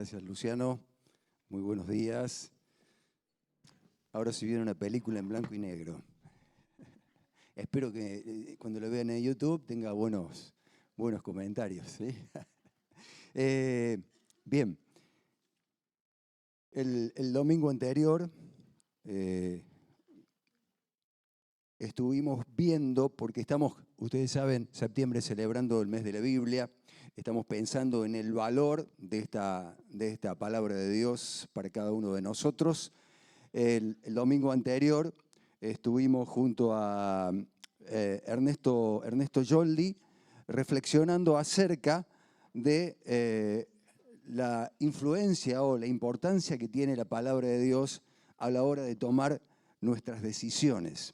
Gracias, Luciano. Muy buenos días. Ahora si viene una película en blanco y negro. Espero que cuando lo vean en YouTube tenga buenos comentarios, ¿sí? Bien, el domingo anterior estuvimos viendo, porque estamos, ustedes saben, septiembre celebrando el mes de la Biblia, estamos pensando en el valor de esta palabra de Dios para cada uno de nosotros. El domingo anterior estuvimos junto a Ernesto Yoldi reflexionando acerca de la influencia o la importancia que tiene la palabra de Dios a la hora de tomar nuestras decisiones.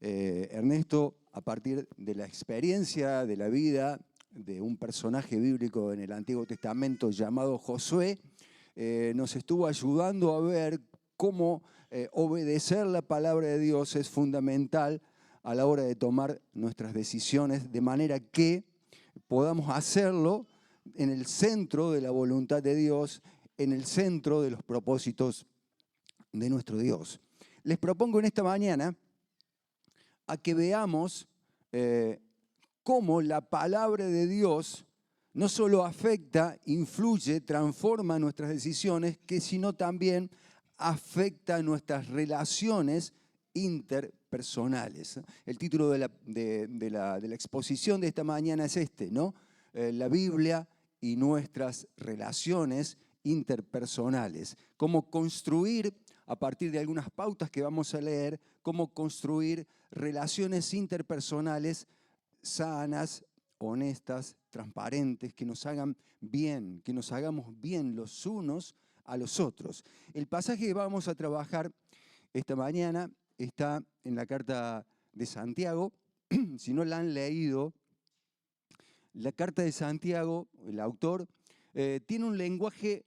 Ernesto, a partir de la experiencia de la vida de un personaje bíblico en el Antiguo Testamento llamado Josué, nos estuvo ayudando a ver cómo obedecer la palabra de Dios es fundamental a la hora de tomar nuestras decisiones, de manera que podamos hacerlo en el centro de la voluntad de Dios, en el centro de los propósitos de nuestro Dios. Les propongo en esta mañana a que veamos cómo la palabra de Dios no solo afecta, influye, transforma nuestras decisiones, sino también afecta nuestras relaciones interpersonales. El título de la exposición de esta mañana es este, ¿no? La Biblia y nuestras relaciones interpersonales. Cómo construir, a partir de algunas pautas que vamos a leer, cómo construir relaciones interpersonales sanas, honestas, transparentes, que nos hagan bien, que nos hagamos bien los unos a los otros. El pasaje que vamos a trabajar esta mañana está en la carta de Santiago. Si no la han leído, la carta de Santiago, el autor, tiene un lenguaje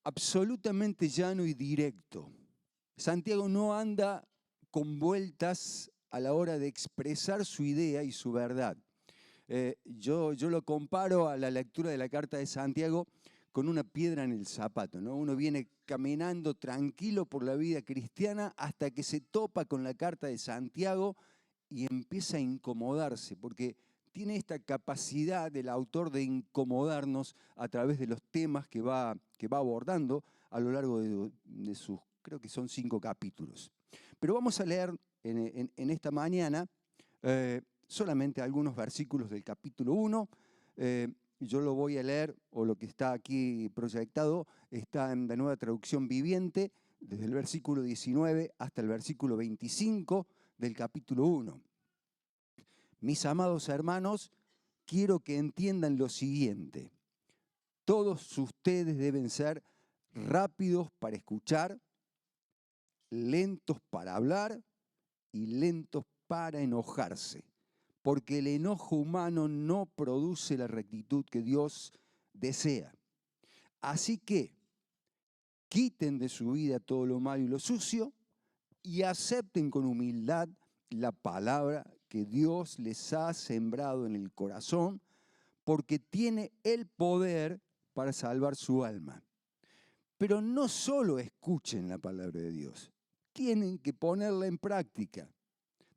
absolutamente llano y directo. Santiago no anda con vueltas a la hora de expresar su idea y su verdad. Yo lo comparo a la lectura de la carta de Santiago con una piedra en el zapato, ¿no? Uno viene caminando tranquilo por la vida cristiana hasta que se topa con la carta de Santiago y empieza a incomodarse, porque tiene esta capacidad del autor de incomodarnos a través de los temas que va abordando a lo largo de sus, creo que son 5 capítulos. Pero vamos a leer en esta mañana solamente algunos versículos del capítulo 1. Yo lo voy a leer, o lo que está aquí proyectado, está en la Nueva Traducción Viviente, desde el versículo 19 hasta el versículo 25 del capítulo 1. Mis amados hermanos, quiero que entiendan lo siguiente. Todos ustedes deben ser rápidos para escuchar, lentos para hablar y lentos para enojarse, porque el enojo humano no produce la rectitud que Dios desea. Así que quiten de su vida todo lo malo y lo sucio y acepten con humildad la palabra que Dios les ha sembrado en el corazón, porque tiene el poder para salvar su alma. Pero no solo escuchen la palabra de Dios, tienen que ponerla en práctica.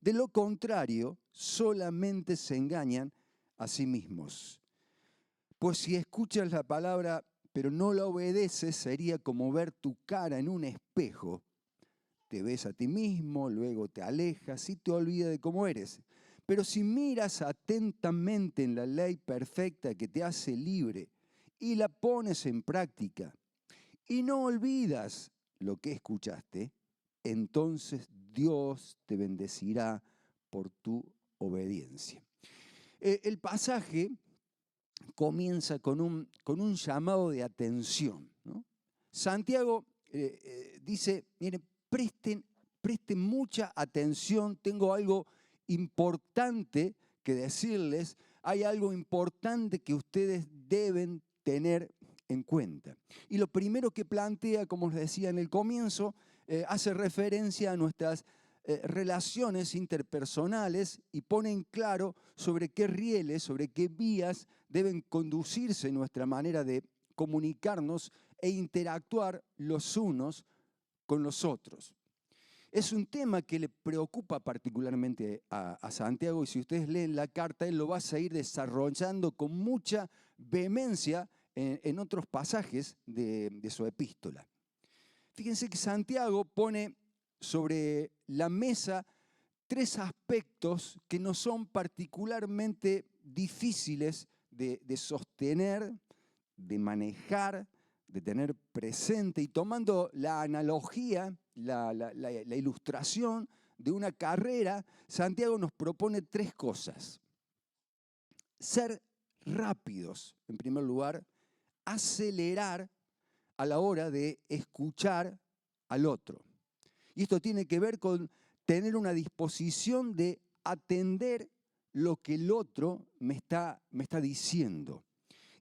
De lo contrario, solamente se engañan a sí mismos. Pues si escuchas la palabra pero no la obedeces, sería como ver tu cara en un espejo. Te ves a ti mismo, luego te alejas y te olvidas de cómo eres. Pero si miras atentamente en la ley perfecta que te hace libre y la pones en práctica y no olvidas lo que escuchaste, entonces Dios te bendecirá por tu obediencia. El pasaje comienza con un llamado de atención, ¿no? Santiago dice, miren, presten mucha atención, tengo algo importante que decirles, hay algo importante que ustedes deben tener en cuenta. Y lo primero que plantea, como les decía en el comienzo, hace referencia a nuestras relaciones interpersonales y pone en claro sobre qué rieles, sobre qué vías deben conducirse nuestra manera de comunicarnos e interactuar los unos con los otros. Es un tema que le preocupa particularmente a Santiago, y si ustedes leen la carta, él lo va a seguir desarrollando con mucha vehemencia en otros pasajes de su epístola. Fíjense que Santiago pone sobre la mesa tres aspectos que nos son particularmente difíciles de sostener, de manejar, de tener presente, y tomando la analogía, la ilustración de una carrera, Santiago nos propone tres cosas. Ser rápidos, en primer lugar, acelerar a la hora de escuchar al otro. Y esto tiene que ver con tener una disposición de atender lo que el otro me está diciendo.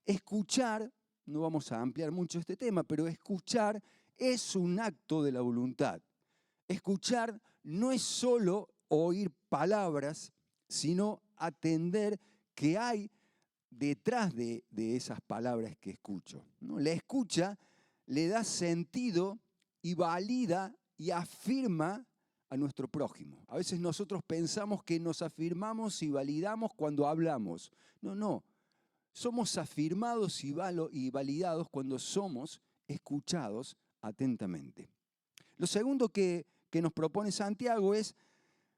Escuchar, no vamos a ampliar mucho este tema, pero escuchar es un acto de la voluntad. Escuchar no es solo oír palabras, sino atender qué hay detrás de esas palabras que escucho, ¿no? La escucha le da sentido y valida y afirma a nuestro prójimo. A veces nosotros pensamos que nos afirmamos y validamos cuando hablamos. No. Somos afirmados y validados cuando somos escuchados atentamente. Lo segundo que nos propone Santiago es,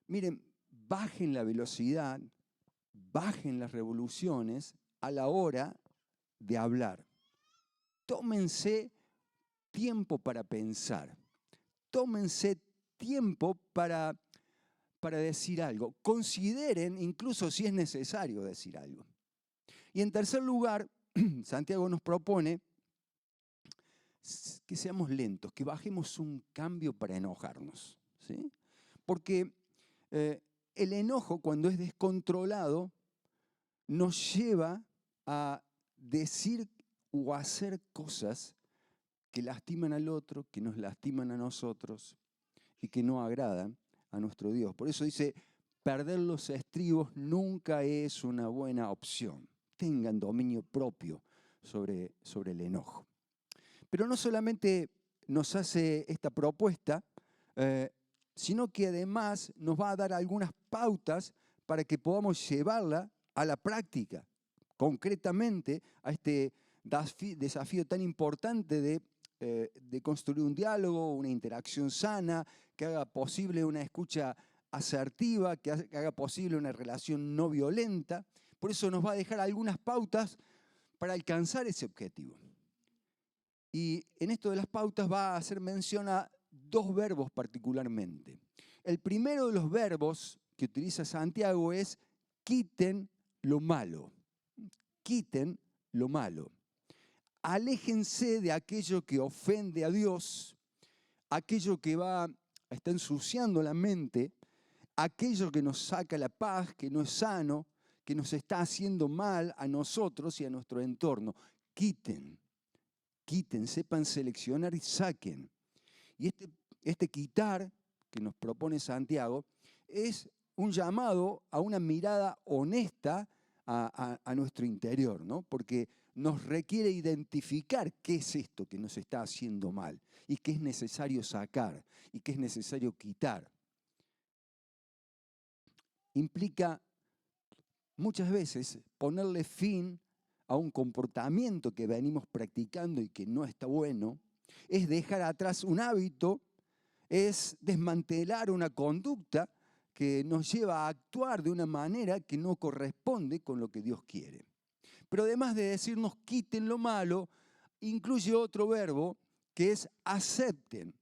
miren, bajen la velocidad, bajen las revoluciones a la hora de hablar. Tómense tiempo para pensar. Tómense tiempo para decir algo. Consideren incluso si es necesario decir algo. Y en tercer lugar, Santiago nos propone que seamos lentos, que bajemos un cambio para enojarnos, ¿sí? Porque el enojo, cuando es descontrolado, nos lleva a decir o hacer cosas que lastiman al otro, que nos lastiman a nosotros y que no agradan a nuestro Dios. Por eso dice, perder los estribos nunca es una buena opción. Tengan dominio propio sobre el enojo. Pero no solamente nos hace esta propuesta, sino que además nos va a dar algunas pautas para que podamos llevarla a la práctica, concretamente a este desafío tan importante de construir un diálogo, una interacción sana, que haga posible una escucha asertiva, que haga posible una relación no violenta. Por eso nos va a dejar algunas pautas para alcanzar ese objetivo. Y en esto de las pautas va a hacer mención a dos verbos particularmente. El primero de los verbos que utiliza Santiago es quiten lo malo. Quiten lo malo. Aléjense de aquello que ofende a Dios, aquello que está ensuciando la mente, aquello que nos saca la paz, que no es sano, que nos está haciendo mal a nosotros y a nuestro entorno. Quiten, sepan seleccionar y saquen. Y este quitar que nos propone Santiago es un llamado a una mirada honesta a nuestro interior, ¿no? Porque nos requiere identificar qué es esto que nos está haciendo mal y qué es necesario sacar y qué es necesario quitar. Implica muchas veces ponerle fin a un comportamiento que venimos practicando y que no está bueno, es dejar atrás un hábito, es desmantelar una conducta que nos lleva a actuar de una manera que no corresponde con lo que Dios quiere. Pero además de decirnos quiten lo malo, incluye otro verbo que es acepten.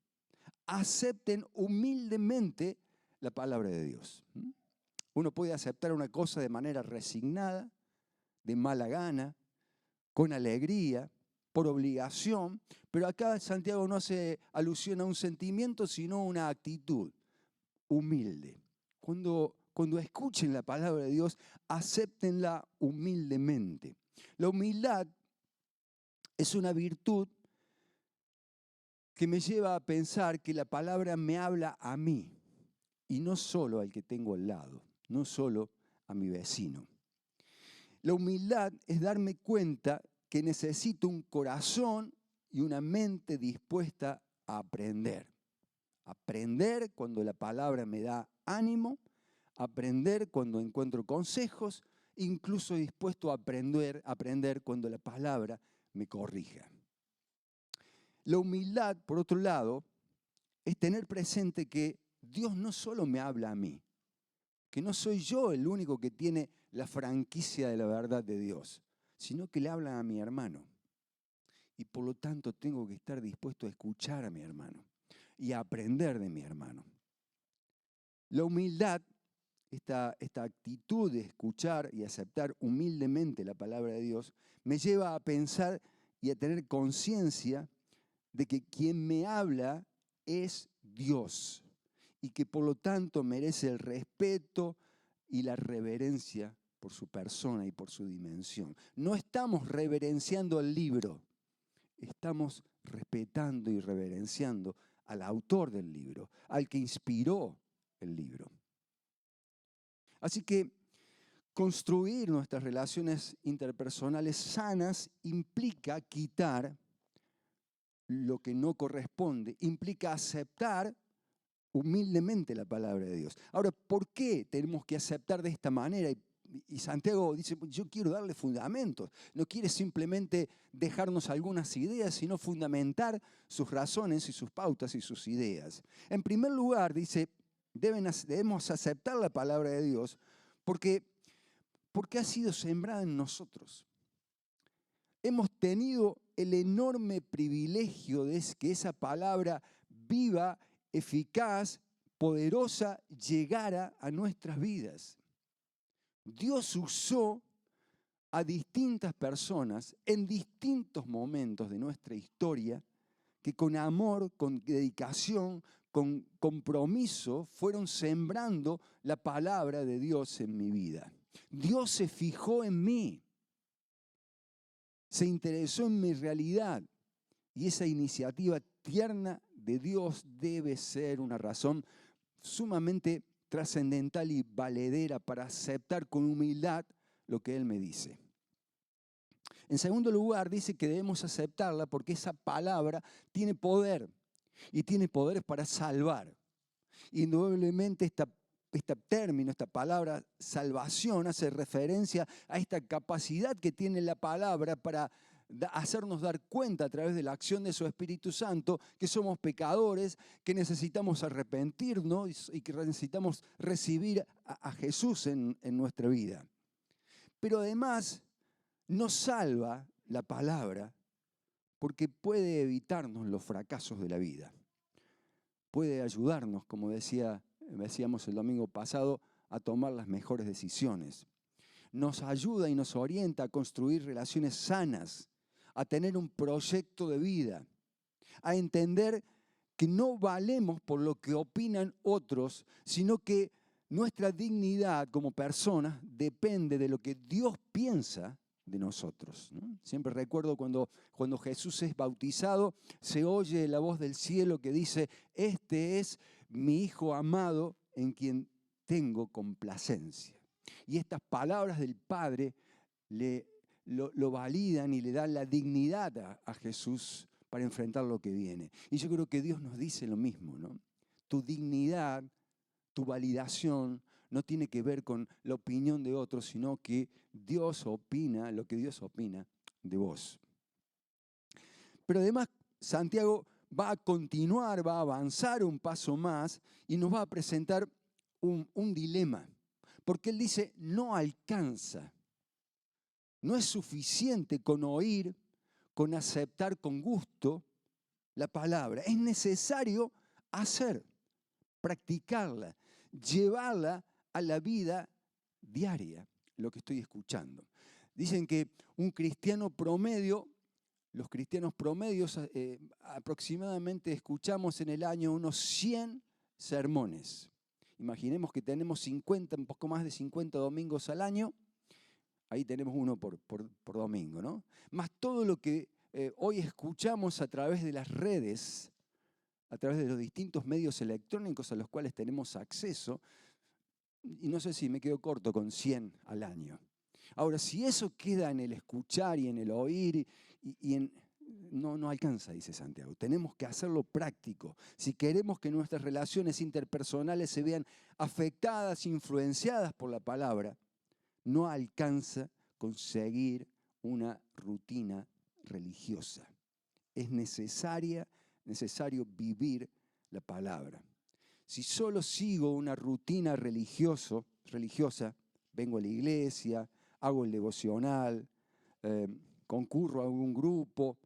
Acepten humildemente la palabra de Dios. Uno puede aceptar una cosa de manera resignada, de mala gana, con alegría, por obligación, pero acá Santiago no hace alusión a un sentimiento, sino a una actitud humilde. Cuando escuchen la palabra de Dios, acéptenla humildemente. La humildad es una virtud que me lleva a pensar que la palabra me habla a mí y no solo al que tengo al lado, no solo a mi vecino. La humildad es darme cuenta que necesito un corazón y una mente dispuesta a aprender. Aprender cuando la palabra me da ánimo, aprender cuando encuentro consejos, incluso dispuesto a aprender cuando la palabra me corrija. La humildad, por otro lado, es tener presente que Dios no solo me habla a mí, que no soy yo el único que tiene la franquicia de la verdad de Dios, sino que le habla a mi hermano. Y por lo tanto tengo que estar dispuesto a escuchar a mi hermano y a aprender de mi hermano. La humildad, esta actitud de escuchar y aceptar humildemente la palabra de Dios, me lleva a pensar y a tener conciencia de que quien me habla es Dios y que por lo tanto merece el respeto y la reverencia por su persona y por su dimensión. No estamos reverenciando el libro, estamos respetando y reverenciando al autor del libro, al que inspiró el libro. Así que construir nuestras relaciones interpersonales sanas implica quitar lo que no corresponde, implica aceptar humildemente la palabra de Dios. Ahora, ¿por qué tenemos que aceptar de esta manera? Y Santiago dice, yo quiero darle fundamentos. No quiere simplemente dejarnos algunas ideas, sino fundamentar sus razones y sus pautas y sus ideas. En primer lugar, dice, debemos aceptar la palabra de Dios porque ha sido sembrada en nosotros. Hemos tenido el enorme privilegio de que esa palabra viva, eficaz, poderosa, llegara a nuestras vidas. Dios usó a distintas personas en distintos momentos de nuestra historia que con amor, con dedicación, con compromiso fueron sembrando la palabra de Dios en mi vida. Dios se fijó en mí, se interesó en mi realidad y esa iniciativa tierna de Dios debe ser una razón sumamente trascendental y valedera para aceptar con humildad lo que Él me dice. En segundo lugar, dice que debemos aceptarla porque esa palabra tiene poder y tiene poder para salvar. Indudablemente este término, esta palabra salvación hace referencia a esta capacidad que tiene la palabra para hacernos dar cuenta a través de la acción de su Espíritu Santo que somos pecadores, que necesitamos arrepentirnos y que necesitamos recibir a Jesús en nuestra vida. Pero además nos salva la palabra porque puede evitarnos los fracasos de la vida. Puede ayudarnos, como decíamos el domingo pasado, a tomar las mejores decisiones. Nos ayuda y nos orienta a construir relaciones sanas, a tener un proyecto de vida, a entender que no valemos por lo que opinan otros, sino que nuestra dignidad como personas depende de lo que Dios piensa de nosotros, ¿no? Siempre recuerdo cuando Jesús es bautizado, se oye la voz del cielo que dice, este es mi Hijo amado en quien tengo complacencia. Y estas palabras del Padre lo validan y le dan la dignidad a Jesús para enfrentar lo que viene. Y yo creo que Dios nos dice lo mismo, ¿no? Tu dignidad, tu validación no tiene que ver con la opinión de otros, sino que Dios opina lo que Dios opina de vos. Pero además, Santiago va a continuar, va a avanzar un paso más y nos va a presentar un dilema. Porque él dice, no alcanza, no es suficiente con oír, con aceptar con gusto la palabra. Es necesario hacer, practicarla, llevarla a la vida diaria, lo que estoy escuchando. Dicen que un cristiano promedio, los cristianos promedios aproximadamente escuchamos en el año unos 100 sermones. Imaginemos que tenemos 50, un poco más de 50 domingos al año, ahí tenemos uno por domingo, ¿no? Más todo lo que hoy escuchamos a través de las redes, a través de los distintos medios electrónicos a los cuales tenemos acceso, y no sé si me quedo corto con 100 al año. Ahora, si eso queda en el escuchar y en el oír y en no alcanza, dice Santiago. Tenemos que hacerlo práctico. Si queremos que nuestras relaciones interpersonales se vean afectadas, influenciadas por la palabra, no alcanza conseguir una rutina religiosa. Es necesario vivir la palabra. Si solo sigo una rutina religiosa, vengo a la iglesia, hago el devocional, concurro a algún grupo,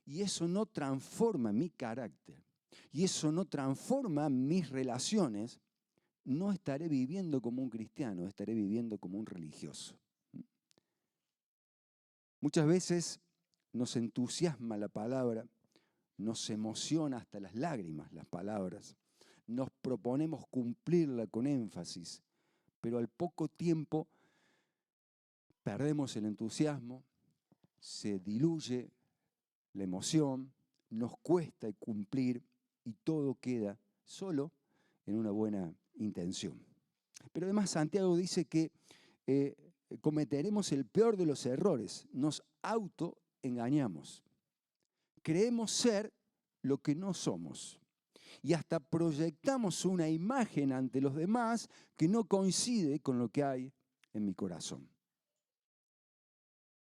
y eso no transforma mi carácter, y eso no transforma mis relaciones, no estaré viviendo como un cristiano, estaré viviendo como un religioso. Muchas veces nos entusiasma la palabra, nos emociona hasta las lágrimas las palabras, nos proponemos cumplirla con énfasis, pero al poco tiempo perdemos el entusiasmo, se diluye la emoción, nos cuesta cumplir y todo queda solo en una buena intención. Pero además Santiago dice que cometeremos el peor de los errores, nos autoengañamos. Creemos ser lo que no somos y hasta proyectamos una imagen ante los demás que no coincide con lo que hay en mi corazón.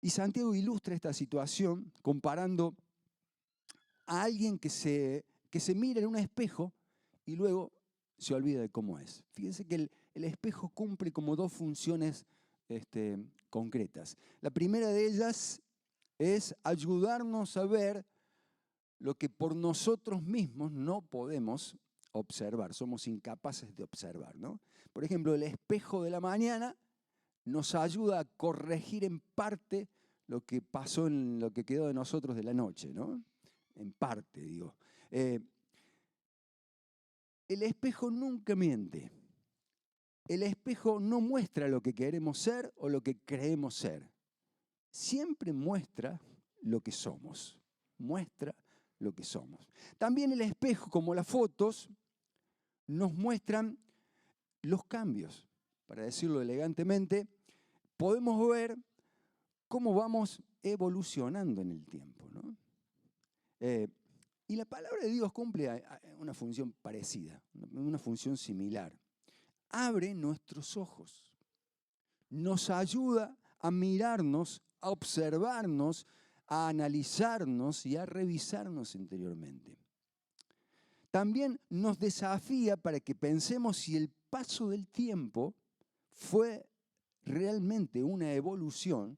Y Santiago ilustra esta situación comparando a alguien que se mira en un espejo y luego se olvida de cómo es. Fíjense que el espejo cumple como dos funciones concretas. La primera de ellas es ayudarnos a ver lo que por nosotros mismos no podemos observar, somos incapaces de observar, ¿no? Por ejemplo, el espejo de la mañana nos ayuda a corregir en parte lo que pasó en lo que quedó de nosotros de la noche, ¿no? En parte, digo. El espejo nunca miente. El espejo no muestra lo que queremos ser o lo que creemos ser. Siempre muestra lo que somos. Muestra lo que somos. También el espejo, como las fotos, nos muestran los cambios. Para decirlo elegantemente, podemos ver cómo vamos evolucionando en el tiempo, ¿no? Y la palabra de Dios cumple una función parecida, una función similar. Abre nuestros ojos, nos ayuda a mirarnos, a observarnos, a analizarnos y a revisarnos interiormente. También nos desafía para que pensemos si el paso del tiempo fue realmente una evolución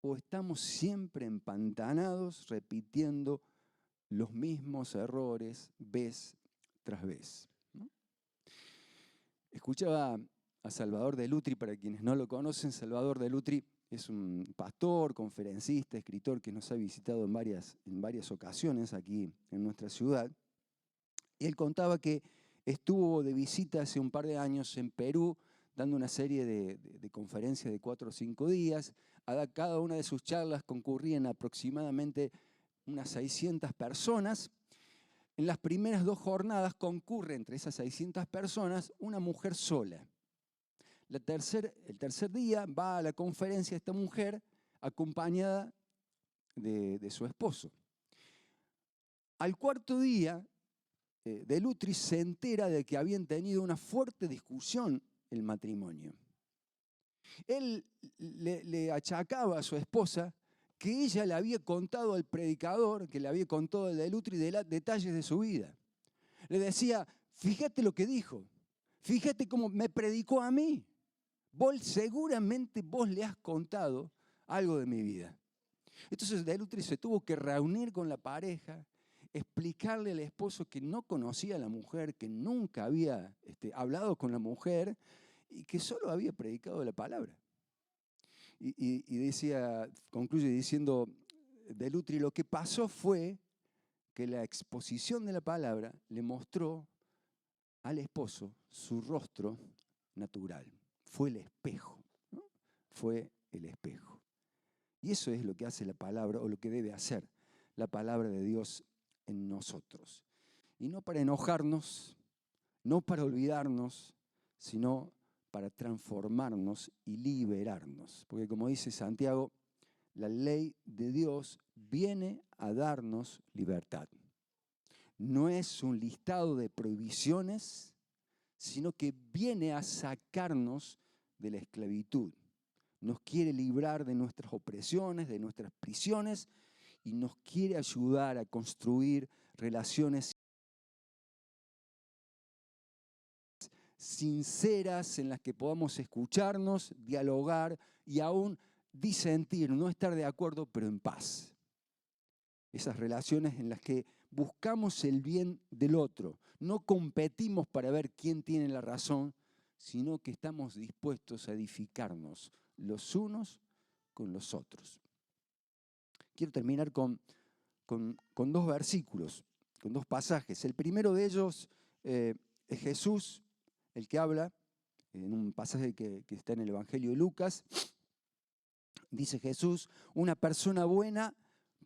o estamos siempre empantanados repitiendo los mismos errores vez tras vez, ¿no? Escuchaba a Salvador de Lutri, para quienes no lo conocen. Salvador de Lutri es un pastor, conferencista, escritor que nos ha visitado en varias ocasiones aquí en nuestra ciudad. Y él contaba que estuvo de visita hace un par de años en Perú, dando una serie de conferencias de 4 o 5 días. A cada una de sus charlas concurrían aproximadamente unas 600 personas. En las primeras 2 jornadas concurre entre esas 600 personas una mujer sola. El tercer día va a la conferencia esta mujer acompañada de su esposo. Al cuarto día, de Lutri se entera de que habían tenido una fuerte discusión el matrimonio. Él le achacaba a su esposa que ella le había contado al predicador, que le había contado al de Lutri detalles de su vida. Le decía, fíjate lo que dijo, fíjate cómo me predicó a mí. Seguramente vos le has contado algo de mi vida. Entonces de Lutri se tuvo que reunir con la pareja, explicarle al esposo que no conocía a la mujer, que nunca había hablado con la mujer y que solo había predicado la palabra. Y concluye diciendo de Lutri, lo que pasó fue que la exposición de la palabra le mostró al esposo su rostro natural. Fue el espejo, ¿no? Fue el espejo. Y eso es lo que hace la palabra, o lo que debe hacer la palabra de Dios en nosotros. Y no para enojarnos, no para olvidarnos, sino para transformarnos y liberarnos. Porque como dice Santiago, la ley de Dios viene a darnos libertad. No es un listado de prohibiciones, sino que viene a sacarnos de la esclavitud. Nos quiere librar de nuestras opresiones, de nuestras prisiones, y nos quiere ayudar a construir relaciones sinceras en las que podamos escucharnos, dialogar y aún disentir, no estar de acuerdo, pero en paz. Esas relaciones en las que buscamos el bien del otro, no competimos para ver quién tiene la razón, sino que estamos dispuestos a edificarnos los unos con los otros. Quiero terminar con dos versículos, con dos pasajes. El primero de ellos es Jesús, el que habla, en un pasaje que está en el Evangelio de Lucas. Dice Jesús, una persona buena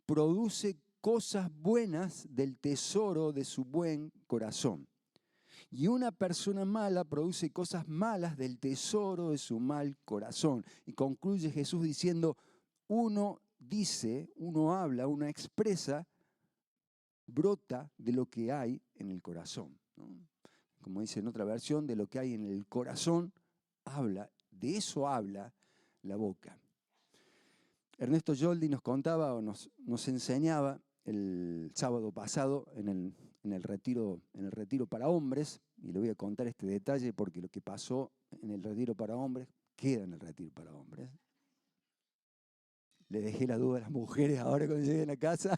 produce cosas buenas del tesoro de su buen corazón. Y una persona mala produce cosas malas del tesoro de su mal corazón. Y concluye Jesús diciendo, uno dice, uno habla, uno expresa, brota de lo que hay en el corazón, ¿no? Como dice en otra versión, de lo que hay en el corazón, habla, de eso habla la boca. Ernesto Yoldi nos contaba o nos enseñaba el sábado pasado en el retiro para hombres, y le voy a contar este detalle porque lo que pasó en el retiro para hombres queda en el retiro para hombres. Le dejé la duda a las mujeres ahora cuando lleguen a casa.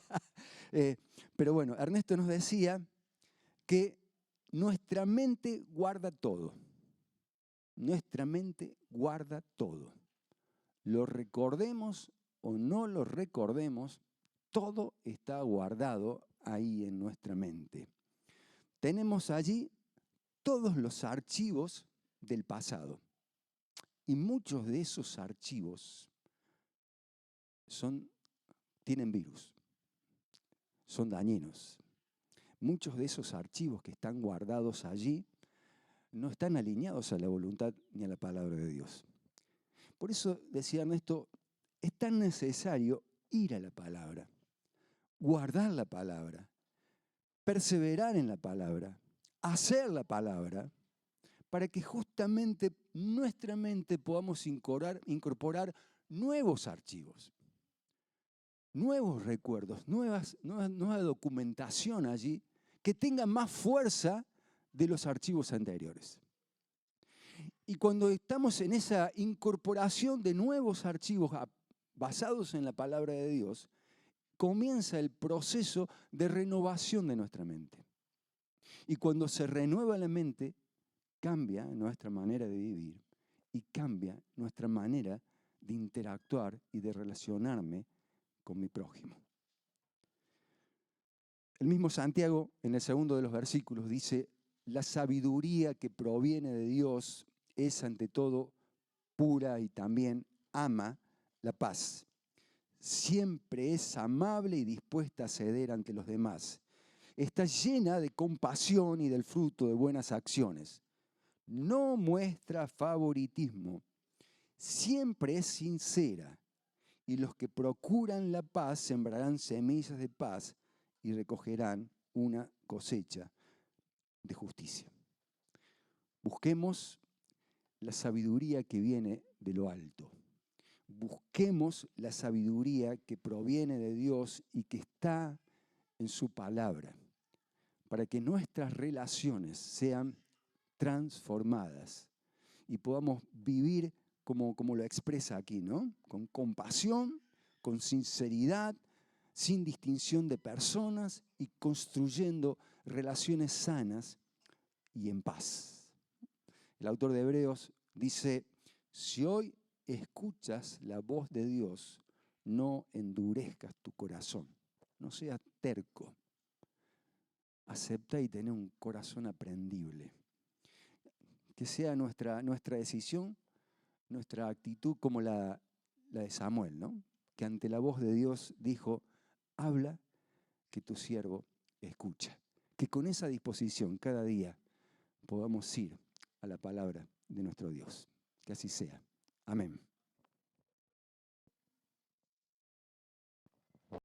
Pero bueno, Ernesto nos decía que nuestra mente guarda todo. Nuestra mente guarda todo. Lo recordemos o no lo recordemos, todo está guardado ahí en nuestra mente. Tenemos allí todos los archivos del pasado. Y muchos de esos archivos tienen virus, son dañinos. Muchos de esos archivos que están guardados allí no están alineados a la voluntad ni a la palabra de Dios. Por eso decía Ernesto, es tan necesario ir a la palabra, guardar la palabra, perseverar en la palabra, hacer la palabra, para que justamente nuestra mente podamos incorporar nuevos archivos, nuevos recuerdos, nueva documentación allí que tenga más fuerza de los archivos anteriores. Y cuando estamos en esa incorporación de nuevos archivos basados en la palabra de Dios, comienza el proceso de renovación de nuestra mente. Y cuando se renueva la mente, cambia nuestra manera de vivir y cambia nuestra manera de interactuar y de relacionarme con mi prójimo. El mismo Santiago, en el segundo de los versículos, dice, la sabiduría que proviene de Dios es ante todo pura y también ama la paz. Siempre es amable y dispuesta a ceder ante los demás. Está llena de compasión y del fruto de buenas acciones. No muestra favoritismo. Siempre es sincera. Y los que procuran la paz sembrarán semillas de paz y recogerán una cosecha de justicia. Busquemos la sabiduría que viene de lo alto. Busquemos la sabiduría que proviene de Dios y que está en su palabra, para que nuestras relaciones sean transformadas y podamos vivir como lo expresa aquí, ¿no? Con compasión, con sinceridad, sin distinción de personas y construyendo relaciones sanas y en paz. El autor de Hebreos dice, si hoy escuchas la voz de Dios, no endurezcas tu corazón, no seas terco. Acepta y tener un corazón aprendible. Que sea nuestra decisión, nuestra actitud como la de Samuel, ¿no? Que ante la voz de Dios dijo, habla que tu siervo escucha. Que con esa disposición cada día podamos ir a la palabra de nuestro Dios. Que así sea. Amén.